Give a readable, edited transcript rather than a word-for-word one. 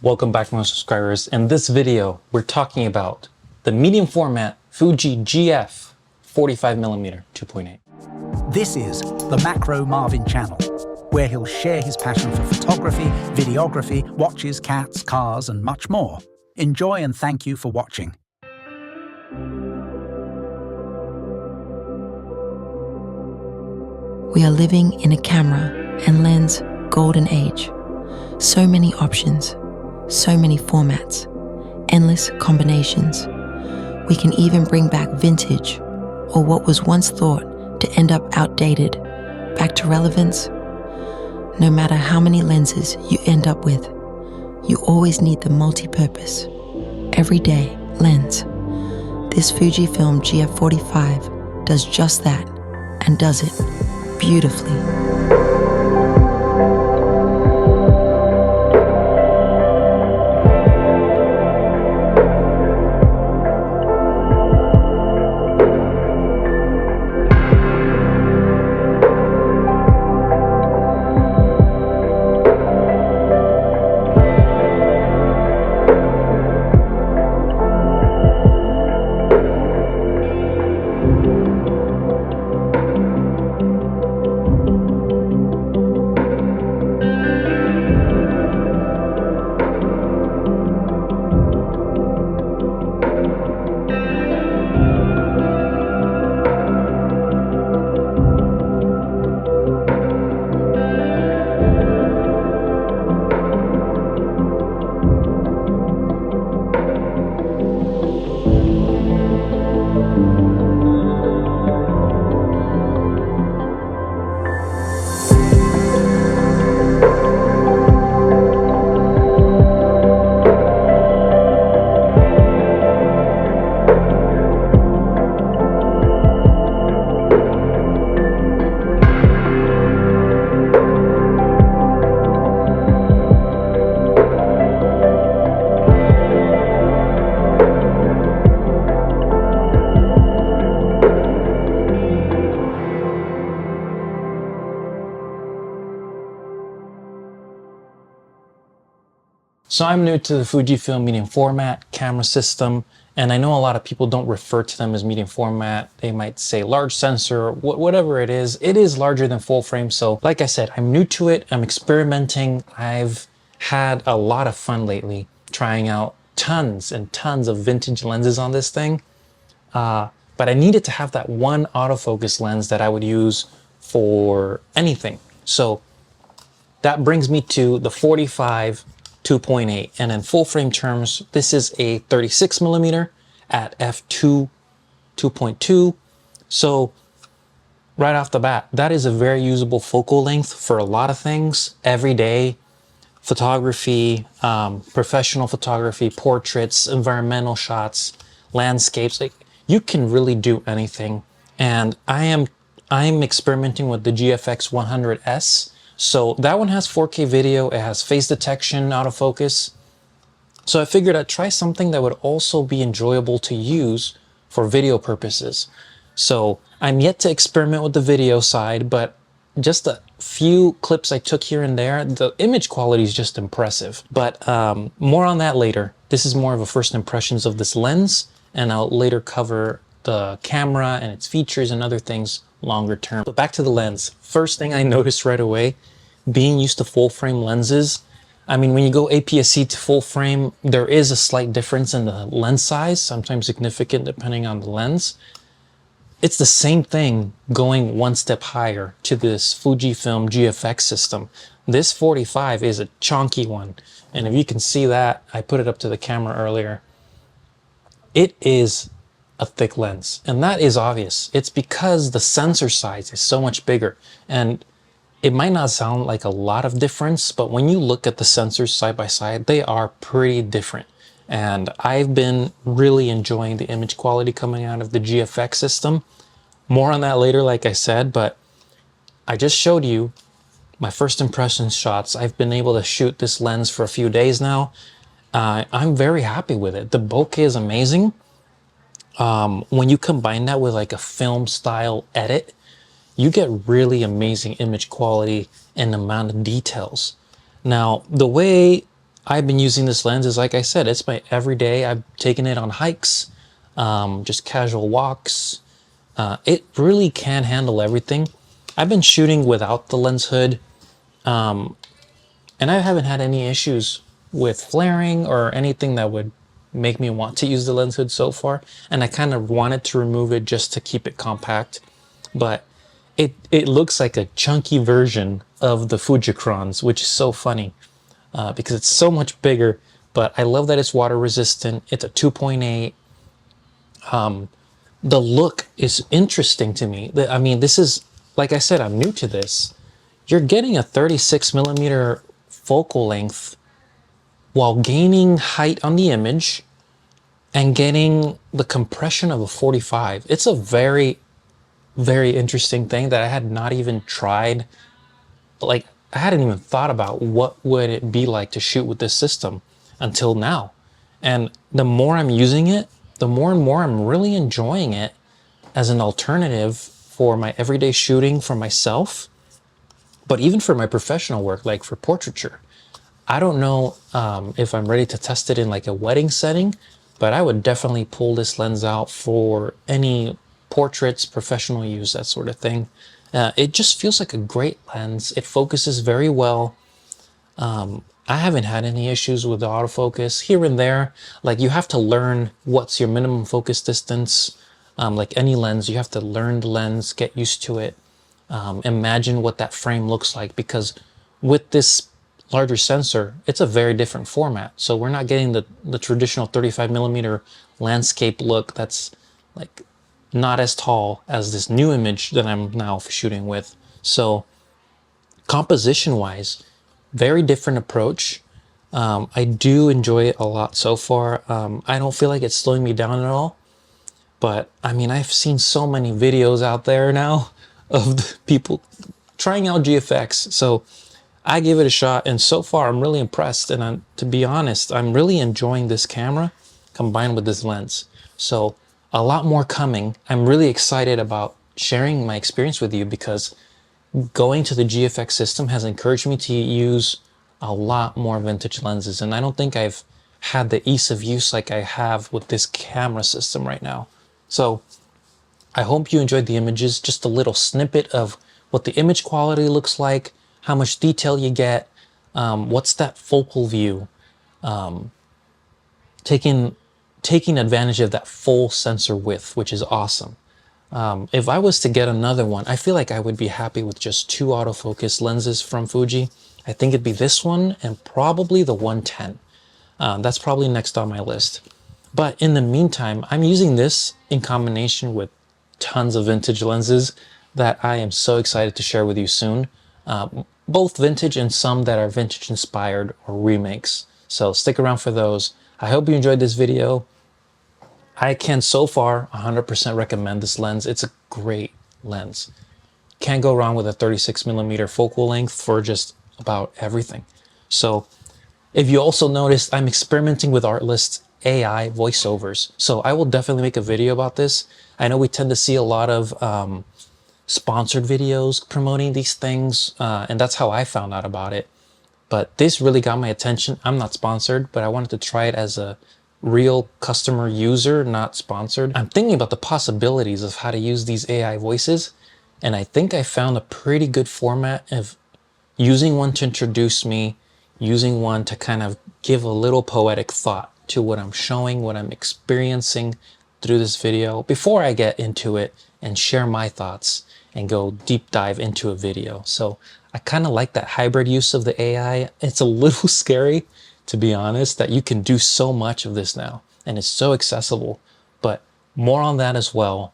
Welcome back, my subscribers. In this video, we're talking about the medium format Fuji GF 45mm 2.8. This is the Macro Marvin channel, where he'll share his passion for photography, videography, watches, cats, cars, and much more. Enjoy and thank you for watching. We are living in a camera and lens golden age. So many options, so many formats, endless combinations. We can even bring back vintage or what was once thought to end up outdated, back to relevance. No matter how many lenses you end up with, you always need the multi-purpose, everyday lens. This Fujifilm GF45 does just that and does it beautifully. So I'm new to the Fujifilm medium format camera system, and I know a lot of people don't refer to them as medium format. They might say large sensor, whatever it is larger than full frame. So like I said, I'm new to it. I'm experimenting. I've had a lot of fun lately trying out tons and tons of vintage lenses on this thing. But I needed to have that one autofocus lens that I would use for anything. So that brings me to the 45 2.8, and in full frame terms, this is a 36mm at f2 2.2. So right off the bat, that is a very usable focal length for a lot of things. Everyday photography, professional photography, portraits, environmental shots, landscapes. Like, you can really do anything. And I'm experimenting with the GFX 100S. So that one has 4K video, it has face detection, autofocus. So I figured I'd try something that would also be enjoyable to use for video purposes. So I'm yet to experiment with the video side, but just a few clips I took here and there, the image quality is just impressive. But more on that later. This is more of a first impressions of this lens, and I'll later cover the camera and its features and other things longer term. But back to the lens. First thing I noticed right away, being used to full frame lenses, I mean, when you go APS-C to full frame, there is a slight difference in the lens size, sometimes significant depending on the lens. It's the same thing going one step higher to this Fujifilm GFX system. This 45 is a chunky one, and if you can see that, I put it up to the camera earlier, it is a thick lens, and that is obvious. It's because the sensor size is so much bigger, and it might not sound like a lot of difference, but when you look at the sensors side by side, they are pretty different. And I've been really enjoying the image quality coming out of the GFX system. More on that later, like I said, but I just showed you my first impression shots. I've been able to shoot this lens for a few days now. I'm very happy with it. The bokeh is amazing. When you combine that with like a film style edit, you get really amazing image quality and amount of details. Now, the way I've been using this lens is, like I said, it's my everyday. I've taken it on hikes, just casual walks. It really can handle everything. I've been shooting without the lens hood, and I haven't had any issues with flaring or anything that would make me want to use the lens hood so far. And I kind of wanted to remove it just to keep it compact, but it looks like a chunky version of the Fujicrons, which is so funny because it's so much bigger. But I love that it's water resistant. It's a 2.8. The look is interesting to me. I mean, this is, like I said, I'm new to this. You're getting a 36mm focal length while gaining height on the image and getting the compression of a 45. It's a very, very interesting thing that I had not even tried. Like, I hadn't even thought about what would it be like to shoot with this system until now. And the more I'm using it, the more and more I'm really enjoying it as an alternative for my everyday shooting for myself, but even for my professional work, like for portraiture. I don't know if I'm ready to test it in like a wedding setting, but I would definitely pull this lens out for any portraits, professional use, that sort of thing. It just feels like a great lens. It focuses very well. I haven't had any issues with the autofocus. Here and there, like you have to learn what's your minimum focus distance. Like any lens, you have to learn the lens, get used to it, imagine what that frame looks like, because with this larger sensor, it's a very different format. So we're not getting the traditional 35mm landscape look that's like not as tall as this new image that I'm now shooting with. So composition wise, very different approach. I do enjoy it a lot so far. I don't feel like it's slowing me down at all. But I mean, I've seen so many videos out there now of the people trying out GFX. So I gave it a shot, and so far I'm really impressed. And to be honest, I'm really enjoying this camera combined with this lens. So a lot more coming. I'm really excited about sharing my experience with you, because going to the GFX system has encouraged me to use a lot more vintage lenses. And I don't think I've had the ease of use like I have with this camera system right now. So I hope you enjoyed the images, just a little snippet of what the image quality looks like, how much detail you get, what's that focal view, taking advantage of that full sensor width, which is awesome. If I was to get another one, I feel like I would be happy with just 2 autofocus lenses from Fuji. I think it'd be this one and probably the 110. That's probably next on my list. But in the meantime, I'm using this in combination with tons of vintage lenses that I am so excited to share with you soon. Both vintage and some that are vintage inspired or remakes. So stick around for those. I hope you enjoyed this video. I can so far 100% recommend this lens. It's a great lens. Can't go wrong with a 36mm focal length for just about everything. So if you also noticed, I'm experimenting with Artlist's AI voiceovers. So I will definitely make a video about this. I know we tend to see a lot of sponsored videos promoting these things, and that's how I found out about it. But this really got my attention. I'm not sponsored, but I wanted to try it as a real customer user, not sponsored. I'm thinking about the possibilities of how to use these AI voices, and I think I found a pretty good format of using one to introduce me, using one to kind of give a little poetic thought to what I'm showing, what I'm experiencing through this video before I get into it and share my thoughts and go deep dive into a video. So I kind of like that hybrid use of the AI. It's a little scary, to be honest, that you can do so much of this now and it's so accessible, but more on that as well.